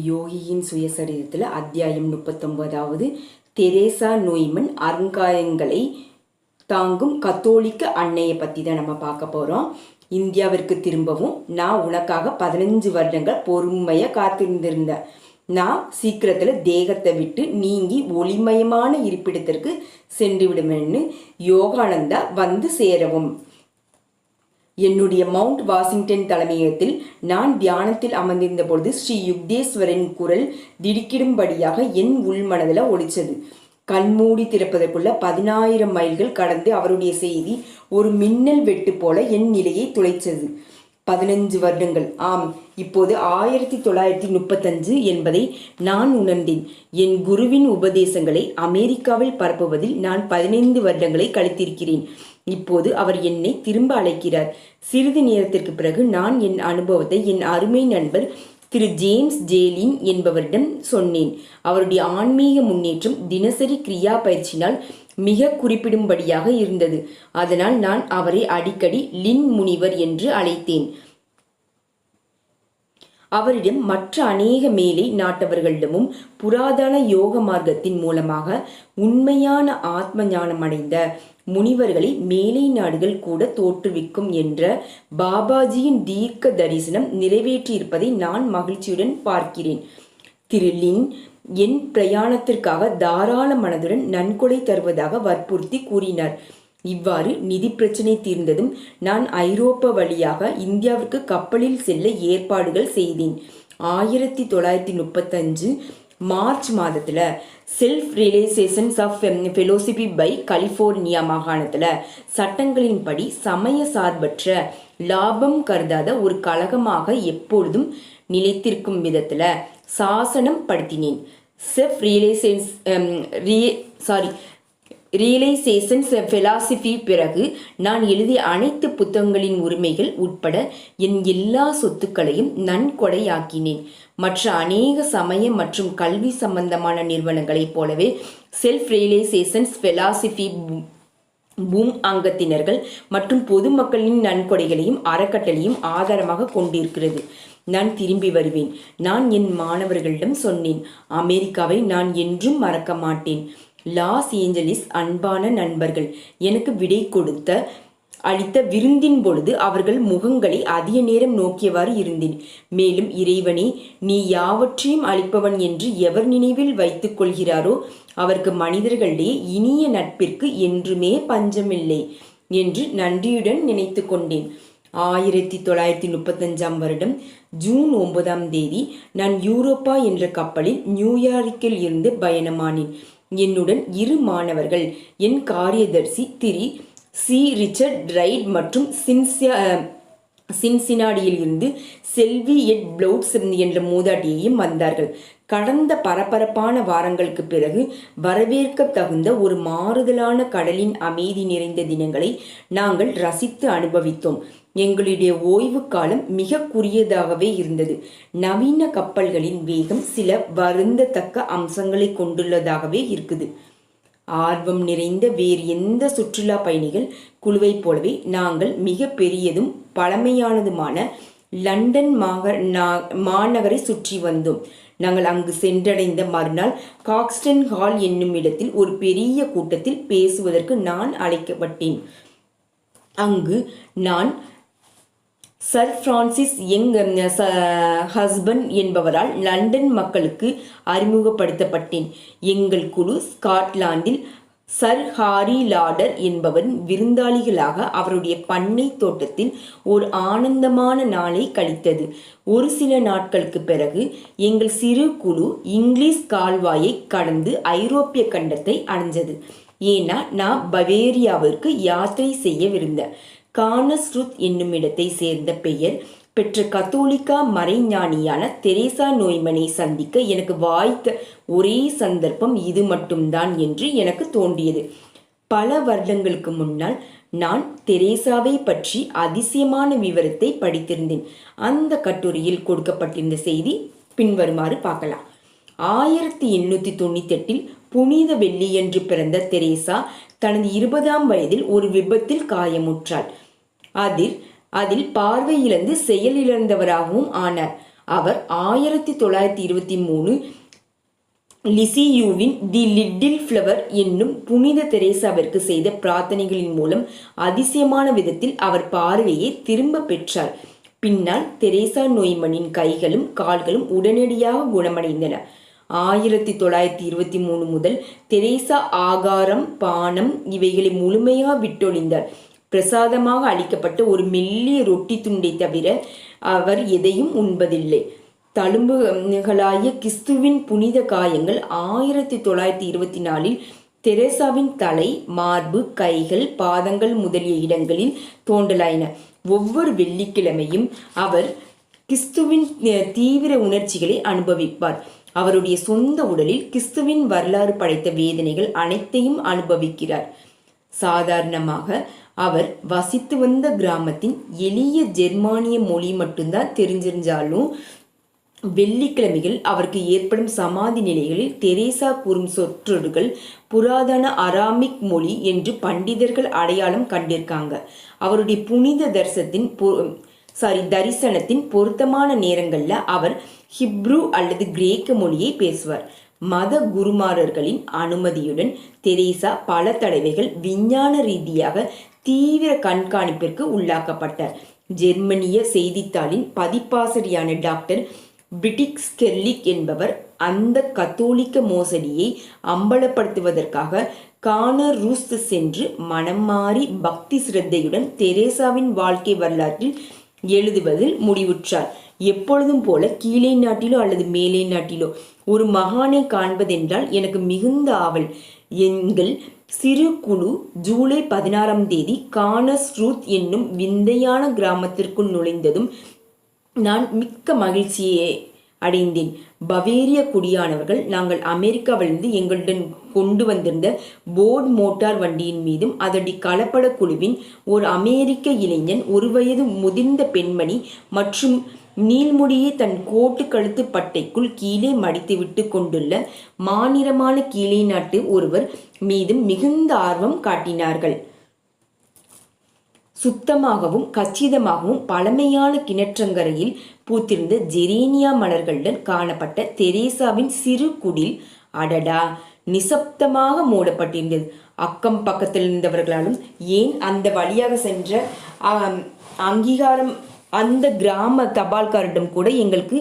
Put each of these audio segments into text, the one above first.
யோகியின் சுயசரிதத்தில் அத்தியாயம் 39. தெரேசா நோய்மன் அருங்காயங்களை தாங்கும் கத்தோலிக்க அன்னையை பற்றி தான் நம்ம பார்க்க போகிறோம். இந்தியாவிற்கு திரும்பவும் நான் உனக்காக 15 வருடங்கள் பொறுமையாக காத்திருந்திருந்தேன். நான் சீக்கிரத்தில் தேகத்தை விட்டு நீங்கி ஒளிமயமான இருப்பிடத்திற்கு சென்று விடுமென்னு யோகானந்தா வந்து சேரவும். என்னுடைய மவுண்ட் வாஷிங்டன் தலைமையகத்தில் நான் தியானத்தில் அமர்ந்திருந்த பொழுது ஸ்ரீ யுக்தேஸ்வரின் குரல் திடுக்கிடும்படியாக என் உள்மனதில் ஒலிச்சது. கண்மூடி திறப்பதற்குள்ள 10,000 மைல்கள் கடந்து அவருடைய செய்தி ஒரு மின்னல் வெட்டு போல என் நிலையை துளைச்சது. 15 வருடங்கள், ஆம், இப்போது 1935 என்பதை நான் உணர்ந்தேன். என் குருவின் உபதேசங்களை அமெரிக்காவில் பரப்புவதில் நான் 15 வருடங்களை கழித்திருக்கிறேன். இப்போது அவர் என்னை திரும்ப அழைக்கிறார். சிறிது நேரத்திற்கு பிறகு நான் என் அனுபவத்தை என் அருமை நண்பர் திரு ஜேம்ஸ் ஜேலின் என்பவரிடம் சொன்னேன். அவருடைய ஆன்மீக முன்னேற்றம் தினசரி கிரியா பயிற்சியினால் மிக குறிப்பிடும்படியாக இருந்தது. அதனால் நான் அவரை அடிக்கடி லின் முனிவர் என்று அழைத்தேன். அவரிடம் மற்ற அநேக மேலை நாட்டவர்களிடமும் புராதன யோக மார்க்கத்தின் மூலமாக உண்மையான ஆத்ம ஞானம் அடைந்த முனிவர்களை மேலை நாடுகள் கூட தோற்றுவிக்கும் என்ற பாபாஜியின் தீர்க்க தரிசனம் நிறைவேற்றியிருப்பதை நான் மகிழ்ச்சியுடன் பார்க்கிறேன். திரு லின் என் பிரயாணத்திற்காக தாராள மனதுடன் நன்கொடை தருவதாக வற்புறுத்தி கூறினார். இவ்வாறு நிதி பிரச்சனை தீர்ந்ததும் நான் ஐரோப்பா வழியாக இந்தியாவிற்கு கப்பலில் செல்ல ஏற்பாடுகள் செய்தேன். 1935 மார்ச் மாதத்தில் self realizations of fellowship by California மாகாணத்தில் சட்டங்களின்படி சமய சார்பற்ற லாபம் கருதாத ஒரு கழகமாக எப்பொழுதும் நிலைத்திருக்கும் விதத்தில் சாசனம் படுத்தினேன். செல்ஃப் ரியலைசேஷன்ஸ் ஃபெலாசிபி பிறகு நான் எழுதிய அனைத்து புத்தகங்களின் உரிமைகள் உட்பட என் எல்லா சொத்துக்களையும் நன்கொடையாக்கினேன். மற்ற அநேக சமய மற்றும் கல்வி சம்பந்தமான நிறுவனங்களைப் போலவே செல்ஃப் ரியலைசேஷன்ஸ் ஃபெலாசிபி பூம் அங்கத்தினர்கள் மற்றும் பொதுமக்களின் நன்கொடைகளையும் அறக்கட்டளையும் ஆதாரமாக கொண்டிருக்கிறது. நான் திரும்பி வருவேன். நான் என் மாணவர்களிடம் சொன்னேன், அமெரிக்காவை நான் என்றும் மறக்க மாட்டேன். லாஸ் ஏஞ்சலிஸ் அன்பான நண்பர்கள் எனக்கு விடை அளித்த விருந்தின் பொழுது அவர்கள் முகங்களை அதிக நேரம் நோக்கியவாறு இருந்தேன். மேலும், இறைவனே, நீ யாவற்றையும் அளிப்பவன் என்று எவர் நினைவில் வைத்துக் கொள்கிறாரோ அவருக்கு மனிதர்களிடையே இனிய நட்பிற்கு என்றுமே பஞ்சமில்லை என்று நன்றியுடன் நினைத்து கொண்டேன். 1935 வருடம் ஜூன் 9 நான் யூரோப்பா என்ற கப்பலில் நியூயார்க்கில் இருந்து பயணமானேன். என்னுடன் 2 மாணவர்கள், என் காரியதர்சி திரு சி ரிச்சர்ட் ரைட் மற்றும் சின்சினாடியில் இருந்து செல்வி எட் ப்ளவுட்ஸ் என்ற மூதாட்டியையும் வந்தார்கள். கடந்த பரபரப்பான வாரங்களுக்கு பிறகு வரவேற்க தகுந்த ஒரு மாறுதலான கடலின் அமைதி நிறைந்த தினங்களை நாங்கள் ரசித்து அனுபவித்தோம். எங்களுடைய ஓய்வு காலம் மிக குறுகியதாகவே இருந்தது. நவீன கப்பல்களின் வேகம் சில வருந்தத்தக்க அம்சங்களை கொண்டுள்ளதாகவே இருக்குது. ஆர்வம் நிறைந்த வேறு எந்த சுற்றுலா பயணிகள் குழுவைப் போலவே நாங்கள் மிக பெரியதும் பழமையானதுமான லண்டன் மாநகரை சுற்றி வந்தோம். நாங்கள் அங்கு சென்றடைந்த மறுநாள் காக்ஸ்டன் ஹால் என்னும் இடத்தில் ஒரு பெரிய கூட்டத்தில் பேசுவதற்கு நான் அழைக்கப்பட்டேன். அங்கு நான் சர் பிரான்சிஸ் யங் ஹஸ்பண்ட் என்பவரால் லண்டன் மக்களுக்கு அறிமுகப்படுத்தப்பட்டேன். எங்கள் குழு ஸ்காட்லாந்தில் சர் ஹாரி லாடர் என்பவரின் விருந்தாளிகளாக அவருடைய பண்ணை தோட்டத்தில் ஒரு ஆனந்தமான நாளை கழித்தது. ஒரு சில நாட்களுக்கு பிறகு எங்கள் சிறு குழு இங்கிலீஷ் கால்வாயை கடந்து ஐரோப்பிய கண்டத்தை அடைஞ்சது. ஏன்னா நான் பவேரியாவிற்கு யாத்திரை செய்யவிருந்தேன். கானஸ்ருத் என்னும் இடத்தை சேர்ந்த பெயர் பெற்ற கத்தோலிக்கா மறைஞானியான தெரேசா நோய்மனை சந்திக்க எனக்கு வாய்த்த ஒரே சந்தர்ப்பம் இது மட்டும்தான் என்று எனக்கு தோன்றியது. பல வருடங்களுக்கு முன்னால் நான் தெரேசாவை பற்றி அதிசயமான விவரத்தை படித்திருந்தேன். அந்த கட்டுரையில் கொடுக்கப்பட்டிருந்த செய்தி பின்வருமாறு பார்க்கலாம். 1898 புனித வெள்ளியன்று பிறந்த தெரேசா தனது 20ஆம் வயதில் ஒரு விபத்தில் காயமுற்றாள். அதில் பார்வை இழந்து செயலிழந்தவராகவும் ஆனார். அவர் 1923 லிசியூவின் தி லிட்டில் ஃப்ளவர் என்னும் புனித தெரேசாவிற்கு செய்த பிரார்த்தனைகளின் மூலம் அதிசயமான விதத்தில் அவர் பார்வையை திரும்ப பெற்றார். பின்னால் தெரேசா நோய்மனின் கைகளும் கால்களும் உடனடியாக குணமடைந்தன. 1923 முதல் தெரேசா ஆகாரம், பானம் இவைகளை முழுமையாக விட்டொழிந்தார். பிரசாதமாக அளிக்கப்பட்ட ஒரு மெல்லிய ரொட்டி துண்டை தவிர அவர் எதையும் உண்பதில்லை. தழும்புகளாய கிறிஸ்துவின் புனித காயங்கள் 1924 தெரேசாவின் தலை, மார்பு, கைகள், பாதங்கள் முதலிய இடங்களில் தோன்றலாயின. ஒவ்வொரு வெள்ளிக்கிழமையும் அவர் கிறிஸ்துவின் தீவிர உணர்ச்சிகளை அனுபவிப்பார். அவருடைய சொந்த உடலில் கிறிஸ்துவின் வரலாறு படைத்த வேதனைகள் அனைத்தையும் அனுபவிக்கிறார். சாதாரணமாக அவர் வசித்து வந்த கிராமத்தின் எளிய ஜெர்மானிய மொழி மட்டும்தான் தெரிஞ்சிருந்தாலும் வெள்ளிக்கிழமைகள் அவருக்கு ஏற்படும் சமாதி நிலைகளில் தெரேசா கூறும் சொற்றொடர்கள் புராதன அராமிக் மொழி என்று பண்டிதர்கள் அடையாளம் கண்டிருக்காங்க. அவருடைய புனித தரிசனத்தின் பொருத்தமான நேரங்களில் அவர் ஹிப்ரு அல்லது கிரேக்க மொழியை பேசுவார். மத குருமாரர்களின் அனுமதியுடன் தெரேசா பல தடவைகள் விஞ்ஞான ரீதியாக தீவிர கண்காணிப்பிற்கு உள்ளாக்கப்பட்டார். ஜெர்மனிய செய்தித்தாளின் பதிப்பாசிரியான டாக்டர் பிரிட்டிக் ஸ்கெர்லிக் என்பவர் அந்த கத்தோலிக்க மோசடியை அம்பலப்படுத்துவதற்காக கானர் ரூஸ் சென்று மனம் மாறி பக்தி சிரத்தையுடன் தெரேசாவின் வாழ்க்கை வரலாற்றில் எழுதுவதில் முடிவுற்றார். எப்பொழுதும் போல கீழே நாட்டிலோ அல்லது மேலே நாட்டிலோ ஒரு மகானை காண்பதென்றால் எனக்கு மிகுந்த ஆவல். எங்கள் சிறு குழு ஜூலை 16 கானஸ் ரூத் என்னும் விந்தையான கிராமத்திற்குள் நுழைந்ததும் நான் மிக்க மகிழ்ச்சியை அடைந்தேன். பவேரிய குடியானவர்கள் நாங்கள் அமெரிக்காவிலிருந்து எங்களுடன் கொண்டு வந்திருந்த போர்ட் மோட்டார் வண்டியின் மீதும் அதனுடைய கலப்பட குழுவின் ஒரு அமெரிக்க இளைஞன், ஒரு வயது முதிர்ந்த பெண்மணி மற்றும் நீள்முடியை தன் கோட்டு கழுத்து பட்டைக்குள் கீழே மடித்துவிட்டு கொண்டுள்ள மாநிறமான கீழே நாட்டு ஒருவர் மீதும் மிகுந்த ஆர்வம் காட்டினார்கள். சுத்தமாகவும் கச்சிதமாகவும் பழமையான கிணற்றங்கரையில் பூத்திருந்த ஜெரேனியா மலர்களுடன் காணப்பட்ட தெரேசாவின் சிறு குடில் அடடா நிசப்தமாக மூடப்பட்டிருந்தது. அக்கம் பக்கத்தில் இருந்தவர்களாலும் ஏன் அந்த வழியாக சென்ற அங்கீகாரம் அந்த கிராம தபால்காரிடம் கூட எங்களுக்கு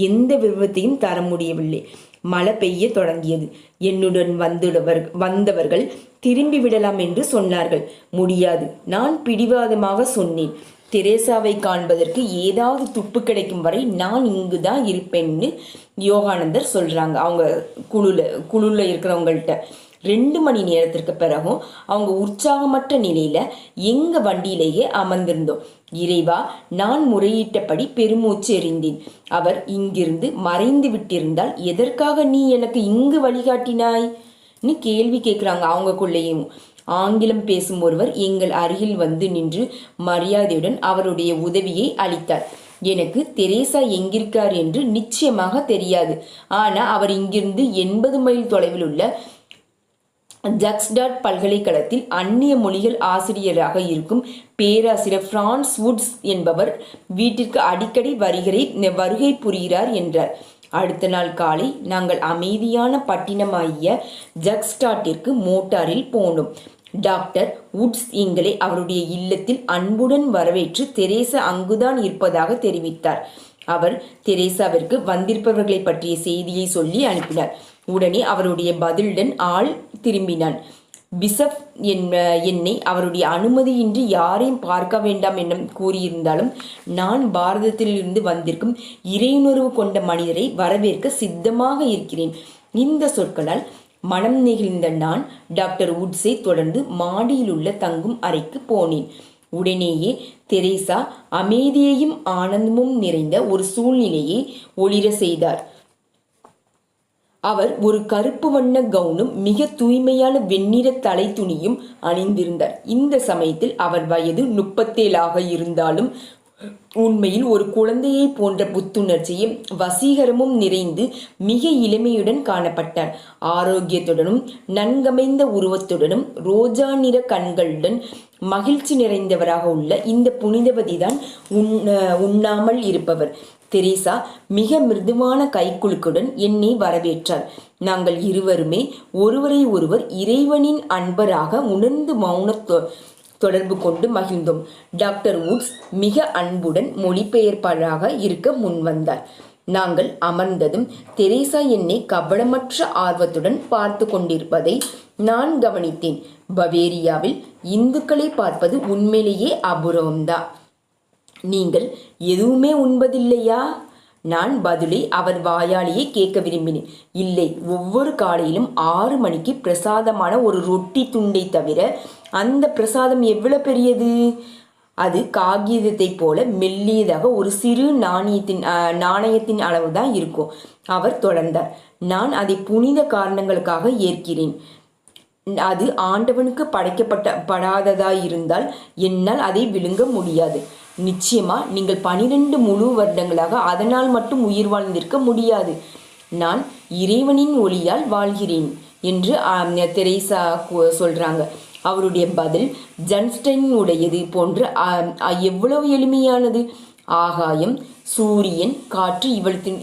எந்த விருப்பத்தையும் தர முடியவில்லை. மழை பெய்ய தொடங்கியது. என்னுடன் வந்தவர்கள் திரும்பி விடலாம் என்று சொன்னார்கள். முடியாது, நான் பிடிவாதமாக சொன்னேன். தெரேசாவை காண்பதற்கு ஏதாவது துப்பு கிடைக்கும் வரை நான் இங்கு தான் இருப்பேன்னு யோகானந்தர் சொல்கிறாங்க. அவங்க குழுல இருக்கிறவங்கள்ட்ட 2 மணி நேரத்திற்கு பிறகும் அவங்க உற்சாகமற்ற நிலையில் எங்கள் வண்டியிலேயே அமர்ந்திருந்தோம். இறைவா, நான் முறையிட்டபடி பெருமூச்சு எறிந்தேன். அவர் இங்கிருந்து மறைந்து விட்டிருந்தால் எதற்காக நீ எனக்கு இங்கு வழிகாட்டினாய்ன்னு கேள்வி கேட்குறாங்க. அவங்களுக்குள்ளேயும் ஆங்கிலம் பேசும் ஒருவர் எங்கள் அருகில் வந்து நின்று மரியாதையுடன் அவருடைய உதவியை அளித்தார். எனக்கு தெரேசா எங்கிருக்கார் என்று நிச்சயமாக தெரியாது. ஆனால் அவர் இங்கிருந்து 80 மைல் தொலைவில் உள்ள ஜக்ஸ்டாட் பல்கலைக்கழகத்தில் அந்நிய மொழிகள் ஆசிரியராக இருக்கும் பேராசிரியர் பிரான்ஸ் வுட்ஸ் என்பவர் வீட்டிற்கு அடிக்கடி வருகை புரிகிறார் என்றார். அடுத்த நாள் காலை நாங்கள் அமைதியான பட்டினமாகிய ஜக்ஸ்டாட்டிற்கு மோட்டாரில் போனோம். டாக்டர் வுட்ஸ் எங்களை அவருடைய இல்லத்தில் அன்புடன் வரவேற்று தெரேசா அங்குதான் இருப்பதாக தெரிவித்தார். அவர் தெரேசாவிற்கு வந்திருப்பவர்களை பற்றிய செய்தியை சொல்லி அனுப்பினார். உடனே அவருடைய பதிலுடன் ஆள் திரும்பினான். பிஷப் என்னை அவருடைய அனுமதியின்றி யாரையும் பார்க்க வேண்டாம் என கூறியிருந்தாலும் நான் பாரதத்திலிருந்து வந்திருக்கும் இறையுணர்வு கொண்ட மனிதரை வரவேற்க சித்தமாக இருக்கிறேன். இந்த சொற்களால் மனம் நெகிழ்ந்த நான் டாக்டர் வுட்ஸை தொடர்ந்து மாடியில் உள்ள தங்கும் அறைக்கு போனேன். உடனேயே தெரேசா அமைதியையும் ஆனந்தமும் நிறைந்த ஒரு சூழ்நிலையை ஒளிர செய்தார். அவர் ஒரு கருப்பு வண்ண கவுனும் மிக தூய்மையான வெண்ணிற தலை துணியும் அணிந்திருந்தார். இந்த சமயத்தில் அவர் வயது 37 இருந்தாலும் உண்மையில் ஒரு குழந்தையை போன்ற புத்துணர்ச்சியும் வசீகரமும் நிறைந்து மிக இளமையுடன் காணப்பட்டார். ஆரோக்கியத்துடனும் நன்கமைந்த உருவத்துடனும் ரோஜா நிற கண்களுடன் மகிழ்ச்சி நிறைந்தவராக உள்ள இந்த புனிதவதிதான் உண்ணாமல் இருப்பவர். தெரேசா மிக மிருதுவான கைக்குலுக்குடன் என்னை வரவேற்றார். நாங்கள் இருவருமே ஒருவரை ஒருவர் இறைவனின் அன்பராக உணர்ந்து மௌன தொடர்பு கொண்டு மகிழ்ந்தோம். டாக்டர் வுட்ஸ் மிக அன்புடன் மொழிபெயர்ப்பாளராக இருக்க முன்வந்தார். நாங்கள் அமர்ந்ததும் தெரேசா என்னை கபடமற்ற ஆர்வத்துடன் பார்த்து கொண்டிருப்பதை நான் கவனித்தேன். பவேரியாவில் இந்துக்களை பார்ப்பது உண்மையிலேயே அபூர்வம்தான். நீங்கள் எதுவுமே உண்பதில்லையா? நான் பதிலை அவர் வாயாலேயே கேட்க விரும்பினேன். இல்லை, ஒவ்வொரு காலையிலும் 6 மணிக்கு பிரசாதமான ஒரு ரொட்டி துண்டை தவிர. அந்த பிரசாதம் எவ்வளவு பெரியது! அது காகிதத்தை போல மெல்லியதாக ஒரு சிறு நாணயத்தின் அளவு தான் இருக்கும். அவர் தொடர்ந்தார். நான் அதை புனித காரணங்களுக்காக ஏற்கிறேன். அது ஆண்டவனுக்கு படைக்கப்படாததாயிருந்தால் என்னால் அதை விழுங்க முடியாது. நிச்சயமா நீங்கள் 12 முழு வருடங்களாக அதனால் மட்டும் உயிர் வாழ்ந்திருக்க முடியாது. நான் இறைவனின் ஒளியால் வாழ்கிறேன் என்று தெரேசா சொல்றாங்க. அவருடைய பதில் ஜன்ஸ்டைன் உடையது போன்று எவ்வளவு எளிமையானது. ஆகாயம், சூரியன், காற்று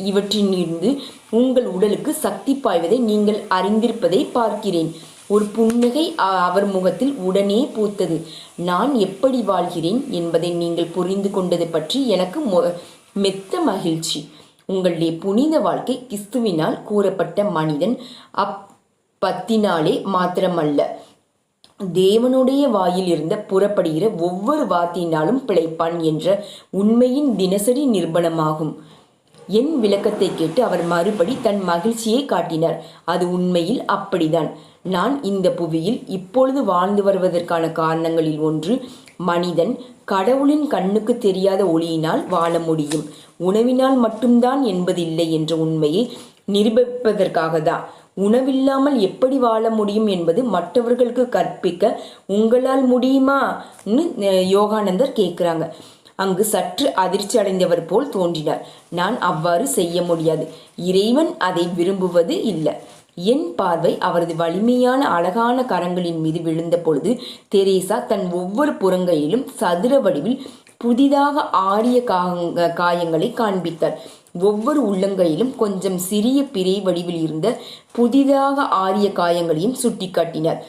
இவற்றிலிருந்து உங்கள் உடலுக்கு சக்தி பாய்வதை நீங்கள் அறிந்திருப்பதை பார்க்கிறேன். ஒரு புன்னகை அவர் முகத்தில் உடனே பூத்தது. நான் எப்படி வாழ்கிறேன் என்பதை நீங்கள் புரிந்து கொண்டது பற்றி எனக்கு மெத்த மகிழ்ச்சி. உங்களுடைய புனித வாழ்க்கை கிறிஸ்துவினால் கூறப்பட்ட மனிதன் அப்பத்தினாலே மாத்திரமல்ல, தேவனுடைய வாயில் இருந்த புறப்படுகிற ஒவ்வொரு வார்த்தையினாலும் பிழைப்பான் என்ற உண்மையின் தினசரி நிரூபணமாகும். என் விளக்கத்தை கேட்டு அவர் மறுபடி தன் மகிழ்ச்சியை காட்டினார். அது உண்மையில் அப்படிதான். நான் இந்த புவியில் இப்பொழுது வாழ்ந்து வருவதற்கான காரணங்களில் ஒன்று, மனிதன் கடவுளின் கண்ணுக்கு தெரியாத ஒளியினால் வாழ முடியும், உணவினால் மட்டும்தான் என்பதில்லை என்ற உண்மையை நிரூபிப்பதற்காக தான். உணவில்லாமல் எப்படி வாழ முடியும் என்பது மற்றவர்களுக்கு கற்பிக்க உங்களால் முடியுமான்னு யோகானந்தர் கேட்குறாங்க. அங்கு சற்று அதிர்ச்சி அடைந்தவர் போல் தோன்றினார். நான் அவ்வாறு செய்ய முடியாது. இறைவன் அதை விரும்புவது இல்லை. என் பார்வை அவரது வலிமையான அழகான கரங்களின் மீது விழுந்த பொழுது தெரேசா தன் ஒவ்வொரு புறங்கையிலும் சதுர வடிவில் புதிதாக ஆடிய காயங்களை காண்பித்தார். ஒவ்வொரு உள்ளங்கையிலும் கொஞ்சம் சிறிய பிறை வடிவில் இருந்த புதிதாக ஆரிய காயங்களையும் சுட்டிக்காட்டினார்.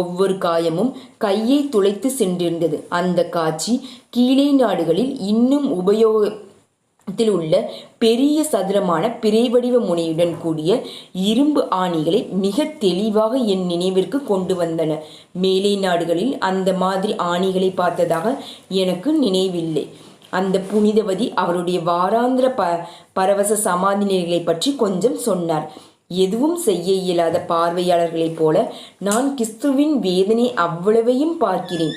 ஒவ்வொரு காயமும் கையை துளைத்து சென்றிருந்தது. அந்த காட்சி கீழே நாடுகளில் இன்னும் உபயோகத்தில் உள்ள பெரிய சதுரமான பிறை வடிவ முனையுடன் கூடிய இரும்பு ஆணிகளை மிக தெளிவாக என் நினைவிற்கு கொண்டு வந்தன. மேலை நாடுகளில் அந்த மாதிரி ஆணிகளை பார்த்ததாக எனக்கு நினைவில்லை. அந்த புனிதவதி அவருடைய வாராந்திர பரவச சமாதி நிலைகளை பற்றி கொஞ்சம் சொன்னார். எதுவும் செய்ய இயலாத பார்வையாளர்களைப் போல நான் கிறிஸ்துவின் வேதனை அவ்வளவையும் பார்க்கிறேன்.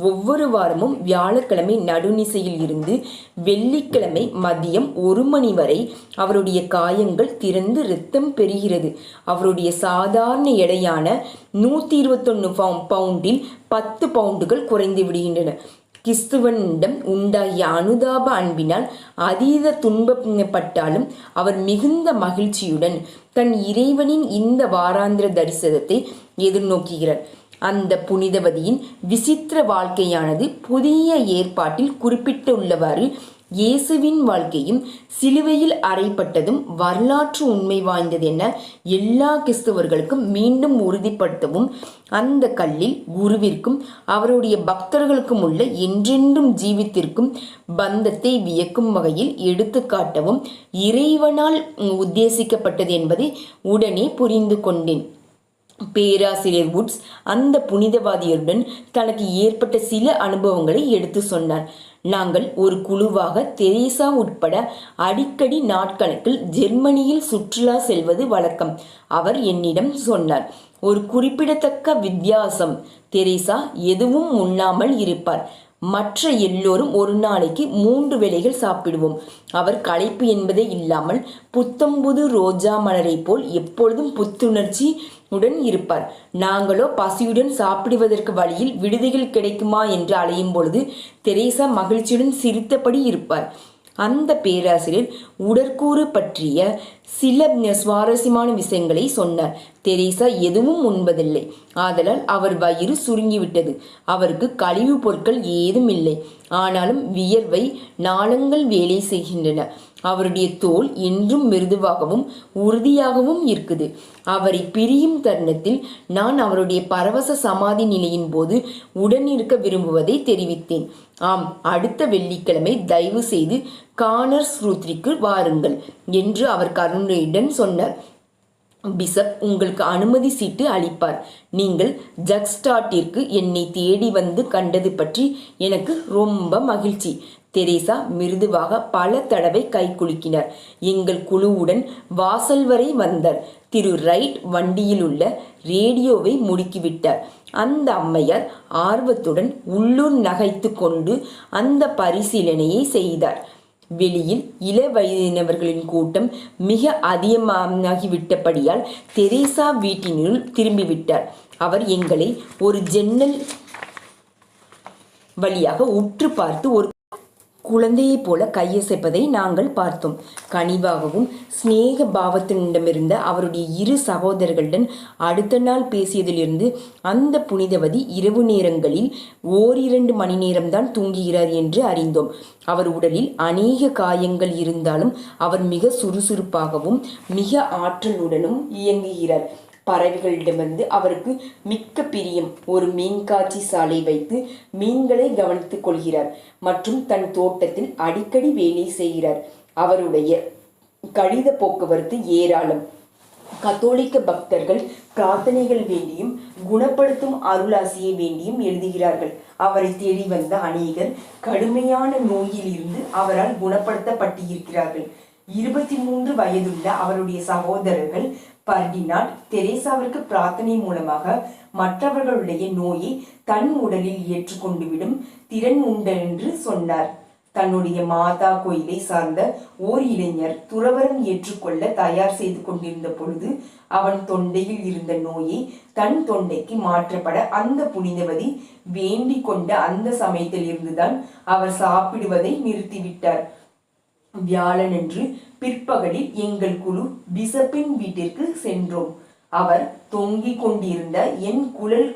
ஒவ்வொரு வாரமும் வியாழக்கிழமை நடுநிசையில் இருந்து வெள்ளிக்கிழமை மதியம் 1 மணி வரை அவருடைய காயங்கள் திறந்து இரத்தம் பெறுகிறது. அவருடைய சாதாரண எடையான 121 பவுண்டில் 10 பவுண்டுகள் குறைந்து விடுகின்றன. கிறிஸ்துவனிடம் உண்டாகிய அனுதாப அன்பினால் அதீத துன்பப்பட்டாலும் அவர் மிகுந்த மகிழ்ச்சியுடன் தன் இறைவனின் இந்த வாராந்திர தரிசனத்தை எதிர்நோக்குகிறார். அந்த புனிதவதியின் விசித்திர வாழ்க்கையானது புதிய ஏற்பாட்டில் குறிப்பிட்டுள்ளவாறு இயேசுவின் வாழ்க்கையும் சிலுவையில் அறையப்பட்டதும் வரலாற்று உண்மை வாய்ந்தது என எல்லா கிறிஸ்தவர்களுக்கும் மீண்டும் உறுதிப்படுத்தவும், அந்த கல்லில் குருவிற்கும் அவருடைய பக்தர்களுக்கும் உள்ள என்றென்றும் ஜீவித்திருக்கும் பந்தத்தை வியக்கும் வகையில் எடுத்து காட்டவும் இறைவனால் உத்தேசிக்கப்பட்டது என்பதை உடனே புரிந்து கொண்டேன். பேராசிரியர் வுட்ஸ் அந்த புனிதவாதியருடன் தனக்கு ஏற்பட்ட சில அனுபவங்களை எடுத்து சொன்னார். நாங்கள் ஒரு குழுவாக தெரேசா உட்பட அடிக்கடி நாட்கணக்கில் ஜெர்மனியில் சுற்றுலா செல்வது வழக்கம். அவர் என்னிடம் சொன்னார். ஒரு குறிப்பிடத்தக்க வித்தியாசம், தெரேசா எதுவும் உண்ணாமல் இருப்பார். மற்ற எல்லோரும் ஒரு நாளைக்கு 3 வேளைகள் சாப்பிடுவோம். அவர் களைப்பு என்பதே இல்லாமல் புத்தம்புது ரோஜா மலரை போல் எப்பொழுதும் புத்துணர்ச்சி உடன் இருப்பார். நாங்களோ பசியுடன் சாப்பிடுவதற்கு வழியில் விடுதிகள் கிடைக்குமா என்று அலையும் பொழுது தெரேசா மகிழ்ச்சியுடன் சிரித்தபடி இருப்பார். அந்த பேராசிரியர் உடற்கூறு பற்றிய சில சுவாரஸ்யமான விஷயங்களை சொன்னார். தெரேசா எதுவும் உண்பதில்லை. ஆதலால் அவர் வயிறு சுருங்கிவிட்டது. அவருக்கு கழிவுப் பொருட்கள் ஏதும் இல்லை. ஆனாலும் வியர்வை நாளங்கள் வேலை செய்கின்றன. அவருடைய தோல் என்றும் மிருதுவாகவும் உறுதியாகவும் இருக்குது. அவரை பிரியும் தருணத்தில் நான் அவருடைய பரவச சமாதி நிலையின் போது உடனிருக்க விரும்புவதை தெரிவித்தேன். ஆம், அடுத்த வெள்ளிக்கிழமை தயவு செய்து கானர்ஸ் ரூத்ரிக்கு வாருங்கள் என்று அவர் கருணையுடன் சொன்னார். பிஷப் உங்களுக்கு அனுமதி சீட்டு அளிப்பார். நீங்கள் ஜக்ஸ்டாட்டிற்கு என்னை தேடி வந்து கண்டது பற்றி எனக்கு ரொம்ப மகிழ்ச்சி. தெரேசா மிருதுவாக பல தடவை கை குலுக்கினார். எங்கள் குழுவுடன் வாசல் வரை வந்தார். திரு ரைட் வண்டியில் உள்ள ரேடியோவை முடுக்கிவிட்டார். அந்த அம்மையார் ஆர்வத்துடன் உள்ளூர் நகைத்து கொண்டு அந்த பரிசீலனையை செய்தார். வெளியில் இள வயதினவர்களின் கூட்டம் மிக அதிகமாகிவிட்டபடியால் தெரேசா வீட்டினுள் திரும்பிவிட்டார். அவர் எங்களை ஒரு ஜன்னல் வழியாக உற்று பார்த்து ஒரு குழந்தையைப் போல கையசைப்பதை நாங்கள் பார்த்தோம். கனிவாகவும் சிநேக பாவத்தினிடமிருந்த அவருடைய இரு சகோதரர்களுடன் அடுத்த நாள் பேசியதிலிருந்து அந்த புனிதவதி இரவு நேரங்களில் 1-2 மணி நேரம்தான் தூங்குகிறார் என்று அறிந்தோம். அவர் உடலில் அநேக காயங்கள் இருந்தாலும் அவர் மிக சுறுசுறுப்பாகவும் மிக ஆற்றலுடனும் இயங்குகிறார். பறவைகளிடமிருந்து அவருக்கு மிக்க பிரியம். ஒரு மீன்காட்சி சாலை வைத்து மீன்களை கவனித்துக் கொள்கிறார் மற்றும் தன் தோட்டத்தில் அடிக்கடி வேலை செய்கிறார். அவருடைய கடித போக்குவரத்து ஏராளம். கத்தோலிக்க பக்தர்கள் பிரார்த்தனைகள் வேண்டியும் குணப்படுத்தும் அருளாசியை வேண்டியும் எழுதுகிறார்கள். அவரை தேடி வந்த அநேகர் கடுமையான நோயில் இருந்து அவரால் குணப்படுத்தப்பட்டிருக்கிறார்கள். 23 வயதுள்ள அவருடைய சகோதரர்கள் பர்டினாட் தெரேசாவிற்கு பிரார்த்தனை மூலமாக மற்றவர்களுடைய நோயை தன் உடலில் ஏற்றுக்கொண்டுவிடும் திறன் உண்டென்று சொன்னார். தன்னுடைய மாதா கோயிலை சார்ந்த ஓர் இளைஞர் துறவரம் ஏற்றுக்கொள்ள தயார் செய்து கொண்டிருந்த பொழுது அவன் தொண்டையில் இருந்த நோயை தன் தொண்டைக்கு மாற்றப்பட அந்த புனிதவதி வேண்டிக் கொண்ட அந்த சமயத்தில் இருந்துதான் அவர் சாப்பிடுவதை நிறுத்திவிட்டார். வியாழனன்று பிற்பகலில் எங்கள் குழு பிஷப்பின் வீட்டிற்கு சென்றோம். அவர் தொங்கிக் கொண்டிருந்த என் குழல்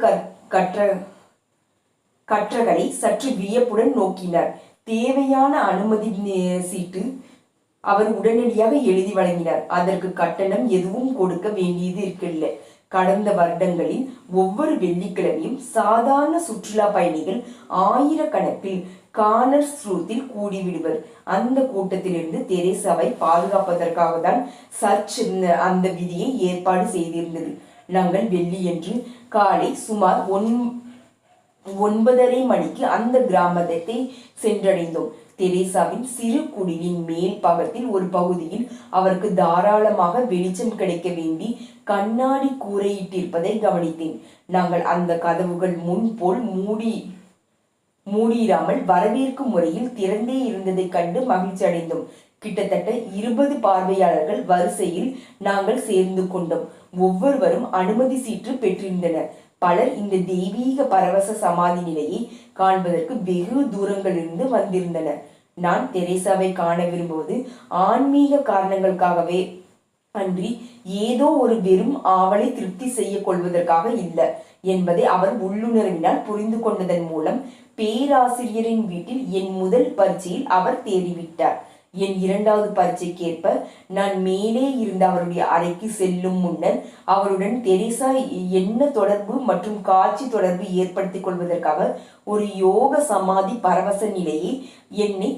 கற்றகளை சற்று வியப்புடன் நோக்கினார். தேவையான அனுமதி சீட்டு அவர் உடனடியாக எழுதி வழங்கினார். அதற்கு கட்டணம் எதுவும் கொடுக்க வேண்டியது இருக்கவில்லை. கடந்த வருடங்களில் ஒவ்வொரு வெள்ளிக்கிழமையும் சாதாரண சுற்றுலா பயணிகள் ஆயிரக்கணக்கில் கானர்ஸ் ரூத்தில் கூடிவிடுவர். அந்த கூட்டத்திலிருந்து தெரேசாவை பாதுகாப்பதற்காக தான் சர்ச் அந்த விதியை ஏற்பாடு செய்திருந்தது. நாங்கள் வெள்ளியன்று காலை சுமார் 9:30 மணிக்கு அந்த கிராமத்தை சென்றடைந்தோம். தெரேசாவின் சிறு குடிலின் மேல் பாகத்தில் ஒரு பகுதியில் அவருக்கு தாராளமாக வெளிச்சம் கிடைக்க வேண்டி கண்ணாடி கூரையிட்டிருப்பதை கவனித்தேன். நாங்கள் அந்த கதவுகள் முன் போல் மூடியிராமல் வரவேற்கும் முறையில் திறந்தே இருந்ததை கண்டு மகிழ்ச்சி அடைந்தோம். கிட்டத்தட்ட 20 பார்வையாளர்கள் வரிசையில் நாங்கள் சேர்ந்து கொண்டோம். ஒவ்வொருவரும் அனுமதி சீட்டு பெற்றிருந்தனர். பலர் இந்த தெய்வீக பரவச சமாதி நிலையை காண்பதற்கு வெகு தூரங்களிலிருந்து வந்திருந்தனர். நான் தெரேசாவை காண விரும்புவது ஆன்மீக காரணங்களுக்காகவே அன்றி ஏதோ ஒரு வெறும் ஆவலை திருப்தி செய்ய கொள்வதற்காக இல்லை என்பதை அவர் உள்ளுணர்வினால் புரிந்து கொண்டதன் மூலம் பேராசிரியரின் வீட்டில் என் முதல் பரீட்சையில் அவர் தேறிவிட்டார். என் 2வது பரீட்சைக்கேற்ப நான் மேலே இருந்த அவருடைய அறைக்கு செல்லும் முன்னர் அவருடன் தெரேசா என்ன தொடர்பு மற்றும் காட்சி தொடர்பு ஏற்படுத்திக் கொள்வதற்காக ஒரு யோக சமாதி பரவச நிலையை என்னை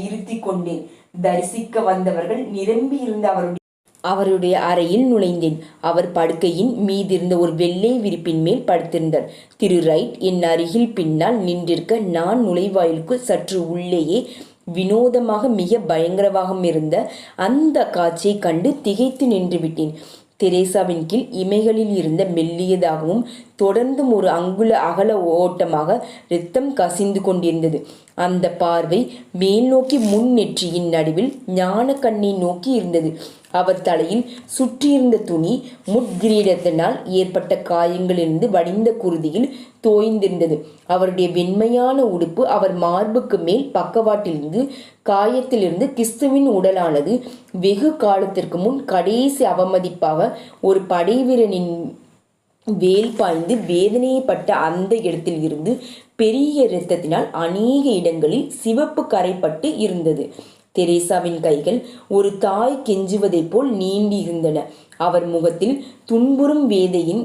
இருத்தி கொண்டேன். தரிசிக்க வந்தவர்கள் நிரம்பி இருந்த அவருடைய அறையில் நுழைந்தேன். அவர் படுக்கையின் மீதிருந்த ஒரு வெள்ளை விரிப்பின் மேல் படுத்திருந்தார். திரு ரைட் என் அருகில் பின்னால் நின்றிருக்க நான் நுழைவாயிலுக்கு சற்று உள்ளேயே வினோதமாக மிக பயங்கரமாக இருந்த அந்த காட்சியை கண்டு திகைத்து நின்று விட்டேன். தெரேசாவின் கீழ் இமைகளில் இருந்த மெல்லியதாகவும் தொடர்ந்தும் ஒரு அங்குல அகல ஓட்டமாக இரத்தம் கசிந்து கொண்டிருந்தது. அந்த பார்வை மேல் நோக்கி முன் நெற்றியின் நடுவில் ஞான கண்ணை நோக்கி இருந்தது. அவர் தலையில் சுற்றியிருந்த துணி முட்கிரீடத்தினால் ஏற்பட்ட காயங்களிலிருந்து வடிந்த குருதியில் தோய்ந்திருந்தது. அவருடைய வெண்மையான உடுப்பு அவர் மார்புக்கு மேல் பக்கவாட்டிலிருந்து காயத்திலிருந்து கிறிஸ்துவின் உடலானது வெகு காலத்திற்கு முன் கடைசி அவமதிப்பாக ஒரு படைவீரனின் வேல் பாய்ந்து வேதனையப்பட்ட அந்த இடத்தில் இருந்து பெரிய இரத்தத்தினால் அநேக இடங்களில் சிவப்பு கரைப்பட்டு இருந்தது. தெரேசாவின் கைகள் ஒரு தாய் கெஞ்சுவதைப் போல் நீண்டிருந்தன. அவர் முகத்தில் துன்புறும் வேதனையின்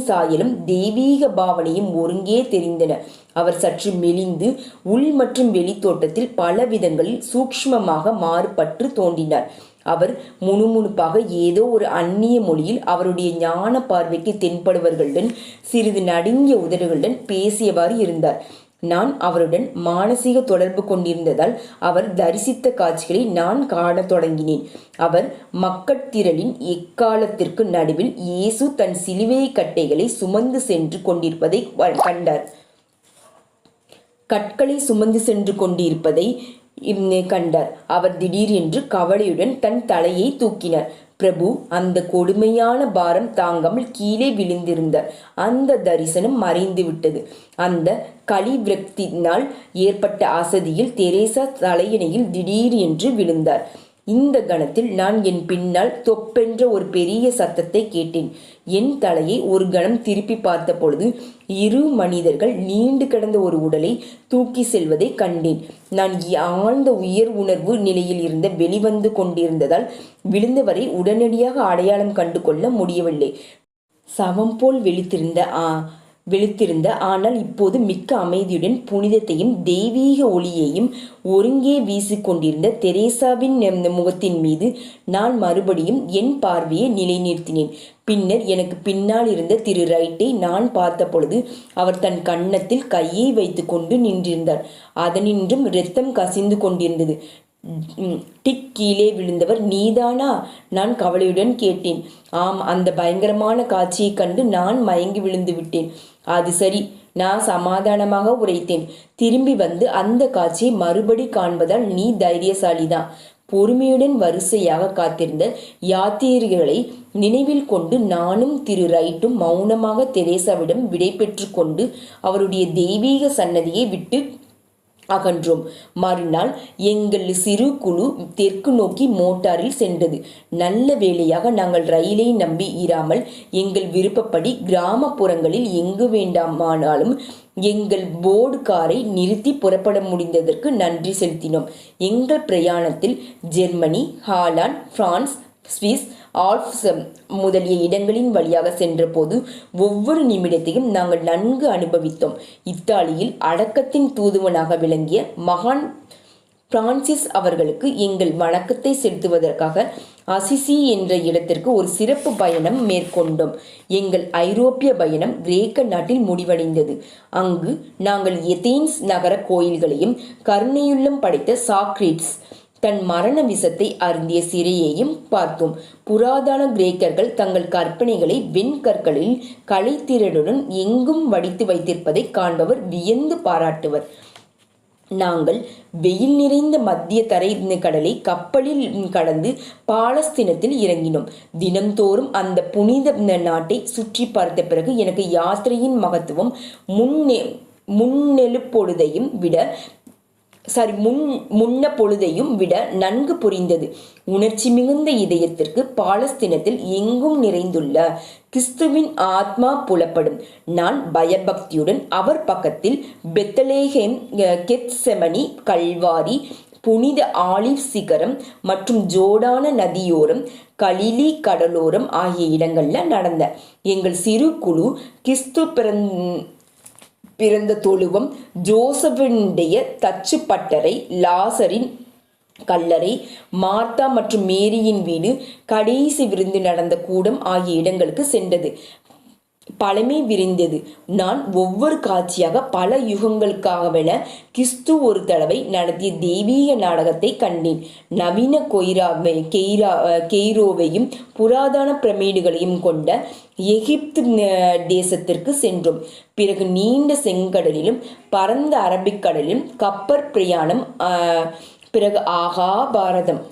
சாயலும் தெய்வீக பாவனையும் ஒருங்கே தெரிந்தன. அவர் சற்று மெலிந்து உள் மற்றும் வெளி தோட்டத்தில் பல விதங்களில் சூக்ஷ்மமாக மாறுபட்டு தோன்றினார். அவர் முணுமுணுப்பாக ஏதோ ஒரு அந்நிய மொழியில் அவருடைய ஞான பார்வைக்கு தென்படுவர்களுடன் சிறிது நடுங்கிய உதடுகளுடன் பேசியவாறு இருந்தார். நான் அவருடன் மானசீக தொடர்பு கொண்டிருந்ததால் அவர் தரிசித்த காட்சிகளை நான் காணத் தொடங்கினேன். அவர் மக்கட்திரளின் எக்காலத்திற்கு நடுவில் இயேசு தன் சிலுவை கட்டைகளை சுமந்து சென்று கொண்டிருப்பதை கண்டார். கற்களை சுமந்து சென்று கொண்டிருப்பதை கண்டார். அவர் திடீரென்று கவலையுடன் தன் தலையை தூக்கினார். பிரபு அந்த கொடுமையான பாரம் தாங்காமல் கீழே விழுந்திருந்தார். அந்த தரிசனம் மறைந்து விட்டது. அந்த கலிவிரக்தியினால் ஏற்பட்ட அசதியில் தெரேசா தலையணையில் திடீர் என்று விழுந்தார். இந்த கணத்தில் நான் என் பின்னால் தொப்பென்ற ஒரு பெரிய சத்தத்தை கேட்டேன். என் தலையை ஒரு கணம் திருப்பி பார்த்த பொழுது 2 மனிதர்கள் நீண்டு கிடந்த ஒரு உடலை தூக்கி செல்வதை கண்டேன். நான் ஆழ்ந்த உயர் உணர்வு நிலையில் இருந்த வெளிவந்து கொண்டிருந்ததால் விழுந்தவரை உடனடியாக அடையாளம் கண்டு கொள்ள முடியவில்லை. சவம் போல் வெளுத்திருந்த ஆனால் இப்போது மிக்க அமைதியுடன் புனிதத்தையும் தெய்வீக ஒளியையும் ஒருங்கே வீசிக்கொண்டிருந்த தெரேசாவின் முகத்தின் மீது நான் மறுபடியும் என் பார்வையை நிலைநிறுத்தினேன். பின்னர் எனக்கு பின்னால் இருந்த திரு ரைட்டை நான் பார்த்த பொழுது அவர் தன் கன்னத்தில் கையை வைத்து கொண்டு நின்றிருந்தார். அதனின்றும் இரத்தம் கசிந்து கொண்டிருந்தது. டிக், கீழே விழுந்தவர் நீதானா? நான் கவலையுடன் கேட்டேன். ஆம், அந்த பயங்கரமான காட்சியை கண்டு நான் மயங்கி விழுந்து விட்டேன். அது சரி, நான் சமாதானமாக உரைத்தேன். திரும்பி வந்து அந்த காட்சியை மறுபடி காண்பதால் நீ தைரியசாலிதான். பொறுமையுடன் வரிசையாக காத்திருந்த யாத்திரிகளை நினைவில் கொண்டு நானும் திரு ரைட்டும் மௌனமாக தெரேசாவிடம் விடை பெற்று கொண்டு அவருடைய தெய்வீக சன்னதியை விட்டு அகன்றோம். மறுநாள் எங்கள் சிறு குழு தெற்கு நோக்கி மோட்டாரில் சென்றது. நல்ல வேளையாக நாங்கள் ரயிலை நம்பி இராமல் எங்கள் விருப்பப்படி கிராமப்புறங்களில் எங்கு வேண்டாமானாலும் எங்கள் போர்டு காரை நிறுத்தி புறப்பட முடிந்ததற்கு நன்றி செலுத்தினோம். எங்கள் பிரயாணத்தில் Germany, Holland, France, Swiss Alps முதலிய இடங்களின் வழியாக சென்ற போது ஒவ்வொரு நிமிடத்தையும் நாங்கள் நன்கு அனுபவித்தோம். இத்தாலியில் அடக்கத்தின் தூதுவனாக விளங்கிய மகான் பிரான்சிஸ் அவர்களுக்கு எங்கள் வணக்கத்தை செலுத்துவதற்காக அசிசி என்ற இடத்திற்கு ஒரு சிறப்பு பயணம் மேற்கொண்டோம். எங்கள் ஐரோப்பிய பயணம் கிரேக்க நாட்டில் முடிவடைந்தது. அங்கு நாங்கள் ஏதென்ஸ் நகர கோயில்களையும் கருணையுள்ளம் படைத்த சாக்ரீட்ஸ் தன் மரண விஷத்தை அருந்திய சிறையையும் பார்த்தோம். புராதன கிரேக்கர்கள் தங்கள் கற்பனைகளை வெண்கற்களில் கலைத்திறனுடன் எங்கும் வடித்து வைத்திருப்பதை காண்பவர் வியந்து பாராட்டுவர். நாங்கள் வெயில் நிறைந்த மத்திய தரை கடலை கப்பலில் கடந்து பாலஸ்தீனத்தில் இறங்கினோம். தினம்தோறும் அந்த புனித நாட்டை சுற்றி பார்த்த பிறகு எனக்கு யாத்திரையின் மகத்துவம் முன்ன பொழுதையும் விட நன்கு புரிந்தது. உணர்ச்சி மிகுந்த இதயத்திற்கு பாலஸ்தீனத்தில் எங்கும் நிறைந்துள்ள கிறிஸ்துவின் ஆத்மா புலப்படும். நான் பயபக்தியுடன் அவர் பக்கத்தில் பெத்லகேம், கெத்செமனி, கல்வாரி, புனித ஆலிவ் சிகரம் மற்றும் ஜோர்டான நதியோரம், கலிலி கடலோரம் ஆகிய இடங்கள்ல நடந்த எங்கள் சிறு குழு கிறிஸ்து பிறந்த தொழுவம், ஜோசபினுடைய தச்சு பட்டறை, லாசரின் கல்லறை, மார்த்தா மற்றும் மேரியின் வீடு, கடைசி விருந்து நடந்த கூடம் ஆகிய இடங்களுக்கு சென்றது. பழமை விரிந்தது. நான் ஒவ்வொரு காட்சியாக பல யுகங்களுக்காகவென கிறிஸ்து ஒரு தடவை நடத்திய தெய்வீக நாடகத்தை கண்டேன். நவீன கெய்ரோவையும் புராதன பிரமிடுகளையும் கொண்ட எகிப்து தேசத்திற்கு சென்றோம். பிறகு நீண்ட செங்கடலிலும் பரந்த அரபிக்கடலிலும் கப்பற் பிரயாணம். பிறகு ஆகா பாரதம்.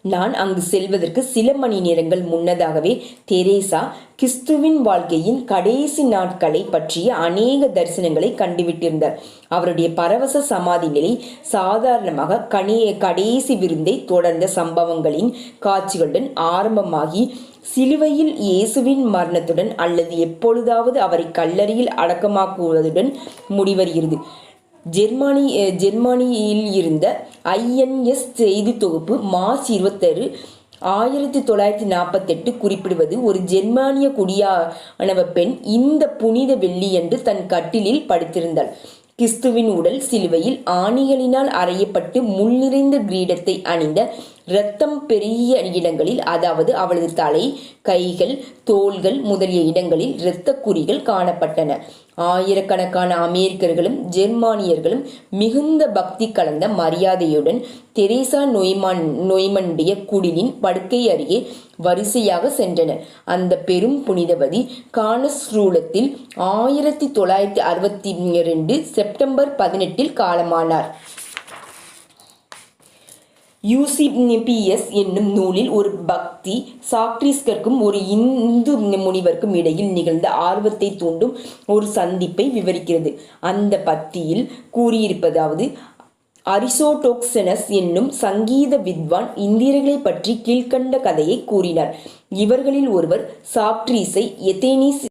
நான் அங்கு செல்வதற்கு சில மணி நேரங்கள் முன்னதாகவே தெரேசா கிறிஸ்துவின் வாழ்க்கையின் கடைசி நாட்களை பற்றிய அநேக தரிசனங்களை கண்டுவிட்டிருந்தார். அவருடைய பரவச சமாதி நிலை சாதாரணமாக கடைசி விருந்தை தொடர்ந்த சம்பவங்களின் காட்சிகளுடன் ஆரம்பமாகி சிலுவையில் இயேசுவின் மரணத்துடன் அல்லது எப்பொழுதாவது அவரை கல்லறையில் அடக்கமாக்குவதுடன் முடிவருகிறது. ஜெர்மனியில் இருந்த ஐஎன்எஸ் செய்தி தொகுப்பு மார்ச் 26, 1948 குறிப்பிடுவது, ஒரு ஜெர்மானிய குடியானவ பெண் இந்த புனித வெள்ளியன்று தன் கட்டிலில் படுத்திருந்தாள். கிறிஸ்துவின் உடல் சிலுவையில் ஆணிகளினால் அறையப்பட்டு முள் நிறைந்த கிரீடத்தை அணிந்த, இரத்தம் பெருகிய இடங்களில், அதாவது அவளது தலை, கைகள், தோள்கள் முதலிய இடங்களில் இரத்த குறிகள் காணப்பட்டன. ஆயிரக்கணக்கான அமெரிக்கர்களும் ஜெர்மானியர்களும் மிகுந்த பக்தி கலந்த மரியாதையுடன் தெரேசா நொய்மண்டிய குடிலின் படுக்கை அருகே வரிசையாக சென்றனர். அந்த பெரும் புனிதவதி கார்ல்ஸ்ரூலத்தில் 1962 செப்டம்பர் 18 காலமானார். யூசிபிஎஸ் என்னும் நூலில் ஒரு பக்தி சாக்ரீஸ்கருக்கும் ஒரு இந்து முனிவருக்கும் இடையில் நிகழ்ந்த ஆர்வத்தை தூண்டும் ஒரு சந்திப்பை விவரிக்கிறது. அந்த பக்தியில் கூறியிருப்பதாவது, அரிஸ்டோடோக்சனஸ் என்னும் சங்கீத வித்வான் இந்தியர்களை பற்றி கீழ்க்கண்ட கதையை கூறினார். இவர்களில் ஒருவர் சாக்ரீஸை எதேனிஸ்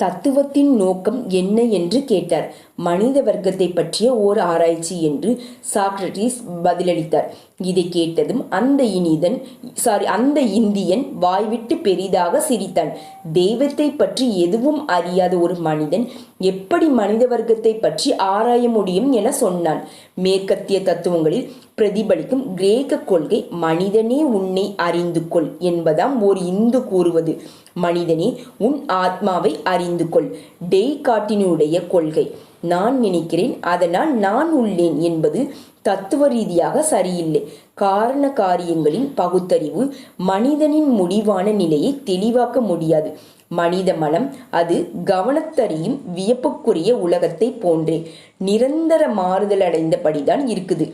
தத்துவத்தின் நோக்கம் என்ன என்று கேட்டார். மனித வர்க்கத்தை பற்றிய ஓர் ஆராய்ச்சி என்று சாக்ரட்டிஸ் பதிலளித்தார். இதை கேட்டதும் அந்த இந்தியன் வாய்விட்டு பெரிதாக சிரித்தான். தெய்வத்தை பற்றி எதுவும் அறியாத ஒரு மனிதன் எப்படி மனித வர்க்கத்தை பற்றி ஆராய முடியும் என சொன்னான். மேற்கத்திய தத்துவங்களில் பிரதிபலிக்கும் கிரேக்க கொள்கை மனிதனே உன்னை அறிந்து கொள் என்பதாம் ஓர் இந்து கூறுவது. மனிதனே உன் ஆத்மாவை அறிந்து கொள் டெய்கார்ட்டினுடைய கொள்கை. நான் நினைக்கிறேன், அதனால் நான் உள்ளேன் என்பது தத்துவ ரீதியாக சரியில்லை. காரண காரியங்களின் பகுத்தறிவு மனிதனின் முடிவான நிலையை தெளிவாக்க முடியாது. மனித மனம் அது கவனத்தறியும் வியப்புக்குரிய உலகத்தை போன்றே நிரந்தர மாறுதலடைந்தபடிதான் இருக்குது.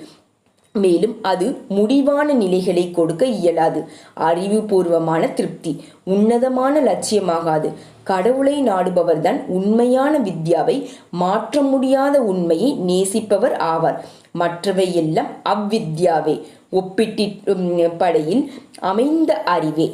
மேலும் அது முடிவான நிலைகளை கொடுக்க இயலாது. அறிவுபூர்வமான திருப்தி உன்னதமான லட்சியமாகாது. கடவுளை நாடுபவர்தான் உண்மையான வித்யாவை, மாற்ற முடியாத உண்மையை நேசிப்பவர் ஆவார். மற்றவை எல்லாம் அவ்வித்யாவே, ஒப்பிட்டு படையில் அமைந்த அறிவே.